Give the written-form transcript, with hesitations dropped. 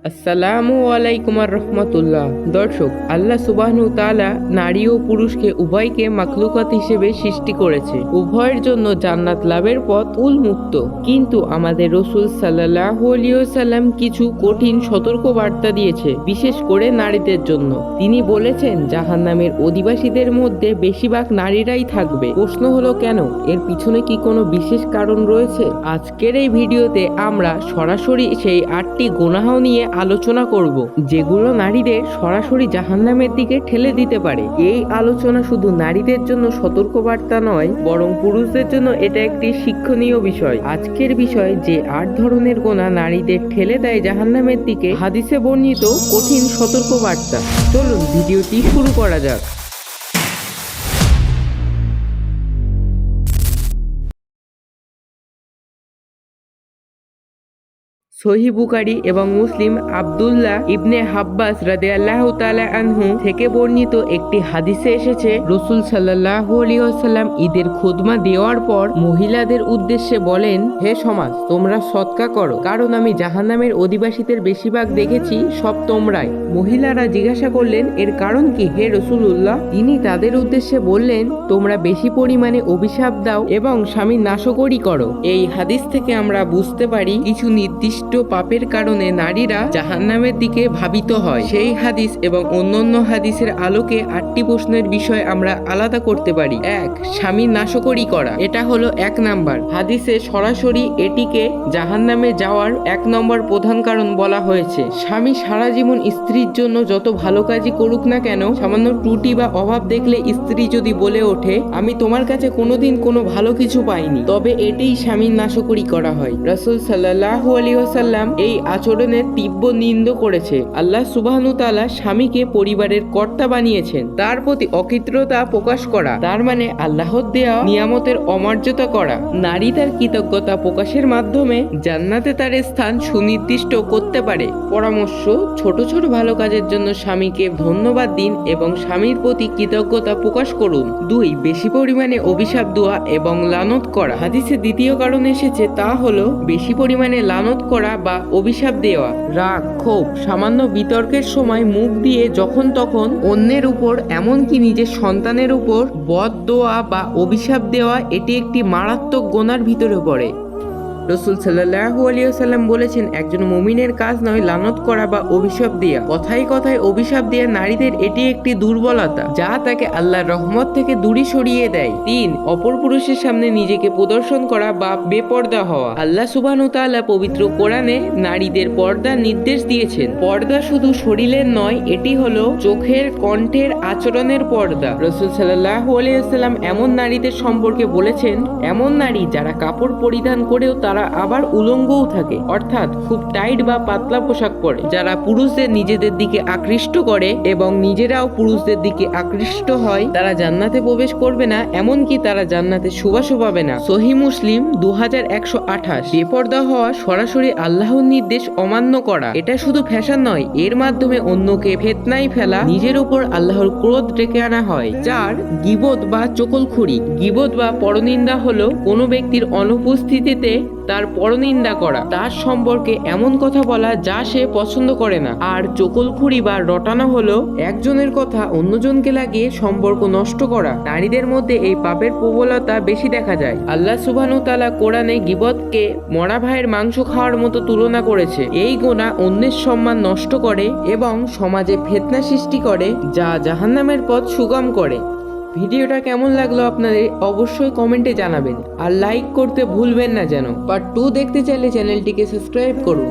আসসালামু আলাইকুম আর রহমতুল্লাহ। দর্শক, আল্লাহ সুবহানাহু তাআলা নারী ও পুরুষকে উভয়কে মাখলুকাত হিসেবে সৃষ্টি করেছে। উভয়ের জন্য জান্নাত লাভের পথ উন্মুক্ত। কিন্তু আমাদের রাসূল সাল্লাল্লাহু আলাইহি ওয়াসাল্লাম কিছু কঠিন সতর্ক বার্তা দিয়েছে, বিশেষ করে নারীদের জন্য। তিনি বলেছেন, জাহান্নামের অধিবাসীদের মধ্যে বেশিরভাগ নারীরাই থাকবে। প্রশ্ন হলো কেন? এর পিছনে কি কোনো বিশেষ কারণ রয়েছে? আজকের এই ভিডিওতে আমরা সরাসরি সেই 8টি গুনাহ নিয়ে আলোচনা করব, যেগুলো নারীদের সরাসরি জাহান্নামের দিকে ঠেলে দিতে পারে। এই আলোচনা শুধু নারীদের জন্য সতর্কবার্তা নয়, বরং পুরুষদের জন্য এটা একটি শিক্ষণীয় বিষয়। আজকের বিষয় যে 8 ধরনের গুনাহ নারীদের ঠেলে দেয় জাহান্নামের দিকে, হাদিসে বর্ণিত কঠিন সতর্কবার্তা। চলুন ভিডিওটি শুরু করা যাক। সহিহ বুখারী এবং মুসলিম আব্দুল্লাহ ইবনে হাব্বাস রাদিয়াল্লাহু তাআলা আনহু থেকে বর্ণিত একটি হাদিসে এসেছে, রাসূল সাল্লাল্লাহু আলাইহি ওয়াসাল্লাম ঈদের খুতবা দেওয়ার পর মহিলাদের উদ্দেশ্যে বলেন, হে সমাজ, তোমরা সদকা করো, কারণ আমি জাহান্নামের অধিবাসীদের বেশিরভাগ দেখেছি সব তোমরাই। মহিলারা জিজ্ঞাসা করলেন, এর কারণ কি হে রাসূলুল্লাহ? তিনি তাদের উদ্দেশ্যে বললেন, তোমরা বেশি পরিমাণে অভিশাপ দাও এবং স্বামীর নাশকরি করো। এই হাদিস থেকে আমরা বুঝতে পারি, কিছু নির্দিষ্ট পাপের কারণে নারীরা জাহান্নামের দিকে ধাবিত হয়। সেই হাদিস এবং অন্যান্য হাদিসের আলোকে 8টি প্রশ্নের বিষয় আমরা আলাদা করতে পারি। 1. স্বামীর নাশকরি করা। এটা হলো 1 নাম্বার। হাদিসে সরাসরি এটিকে জাহান্নামে যাওয়ার 1 নম্বর প্রধান কারণ বলা হয়েছে। স্বামী সারা জীবন স্ত্রীর জন্য যত ভালো কাজই করুক না কেন, সামান্য ত্রুটি বা অভাব দেখলে স্ত্রী যদি বলে ওঠে, আমি তোমার কাছে কোনোদিন কোনো ভালো কিছু পাইনি, তবে এটাই স্বামীর নাশকরি করা হয়। রাসূল সাল্লাল্লাহু আলাইহি ওয়াসাল্লাম এই আচরণের তীব্র নিন্দা করেছে। আল্লাহ সুবহানাহু তাআলা স্বামীকে পরিবারের কর্তা বানিয়েছেন। তার প্রতি অকৃতজ্ঞতা প্রকাশ করা, তার মানে আল্লাহর দেওয়া নিয়ামতের অমর্যাদা করা। নারী তার কৃতজ্ঞতা প্রকাশের মাধ্যমে জান্নাতে তার স্থান সুনির্দিষ্ট করতে পারে। পরামর্শ: ছোট ছোট ভালো কাজের জন্য স্বামীকে ধন্যবাদ দিন এবং স্বামীর প্রতি কৃতজ্ঞতা প্রকাশ করুন। 2. বেশি পরিমাণে অভিশাপ দেওয়া এবং লানত করা। হাদিসে দ্বিতীয় কারণ এসেছে, তা হলো বেশি পরিমাণে লানত করা বা অভিশাপ দেওয়া। রাগ, ক্ষোভ, সামান্য বিতর্কের সময় মুখ দিয়ে যখন তখন অন্যের উপর, এমনকি নিজের সন্তানের উপর বদদোয়া বা অভিশাপ দেওয়া, এটি একটি মারাত্মক গুনার ভিতরে পড়ে। রাসূল সাল্লাল্লাহু আলাইহি ওয়াসাল্লাম বলেছেন, একজন মুমিনের কাজ নয় লানত করা বা অভিশাপ দেয়া। কথায় কথায় অভিশাপ দেয়া নারীদের এটি একটি দুর্বলতা, যা তাকে আল্লাহর রহমত থেকে দূরে সরিয়ে দেয়। 3. অপর পুরুষের সামনে নিজেকে প্রদর্শন করা বা বেপর্দা হওয়া। আল্লাহ সুবহানাহু তাআলা পবিত্র কোরআনে নারীদের পর্দার নির্দেশ দিয়েছেন। পর্দা শুধু শরীরের নয়, এটি হলো চোখের, কণ্ঠের, আচরণের পর্দা। রাসূল সাল্লাল্লাহু আলাইহি ওয়াসাল্লাম এমন নারীদের সম্পর্কে বলেছেন, এমন নারী যারা কাপড় পরিধান করেও তারা আবার উলঙ্গও থাকে, অর্থাৎ খুব টাইট বা পাতলা পোশাক পরে, যারা পুরুষদের নিজেদের দিকে আকৃষ্ট করে এবং নিজেরাও পুরুষদের দিকে আকৃষ্ট হয়, তারা জান্নাতে প্রবেশ করবে না, এমনকি তারা জান্নাতে সুবাসও পাবে না। সহিহ মুসলিম 2128। বেপর্দা হওয়া সরাসরি আল্লাহর নির্দেশ অমান্য করা। এটা শুধু ফ্যাশন নয়, এর মাধ্যমে অন্যকে ফিতনায় ফেলা, নিজের উপর আল্লাহর ক্রোধ ডেকে আনা হয়। 4. গীবত বা চকলখুরি। গীবত বা পরনিন্দা হলো কোনো ব্যক্তির অনুপস্থিতিতে তার পরনিন্দা করা, তার সম্পর্কে এমন কথা বলা যা সে পছন্দ করে না। আর চকলখুরি বা রটানো হলো একজনের কথা অন্যজনকে লাগিয়ে সম্পর্ক নষ্ট করা। নারীদের মধ্যে এই পাপের প্রবলতা বেশি দেখা যায়। আল্লাহ সুবহানাহু তাআলা কোরআনে গীবতকে মরা ভাইয়ের মাংস খাওয়ার মতো তুলনা করেছে। এই গুনাহ অন্যের সম্মান নষ্ট করে এবং সমাজে ফিতনা সৃষ্টি করে, যা জাহান্নামের পথ সুগম করে। ভিডিওটা কেমন লাগলো আপনাদের অবশ্যই কমেন্টে জানাবেন, আর লাইক করতে ভুলবেন না যেন। পার্ট 2 দেখতে চাইলে চ্যানেলটিকে সাবস্ক্রাইব করুন।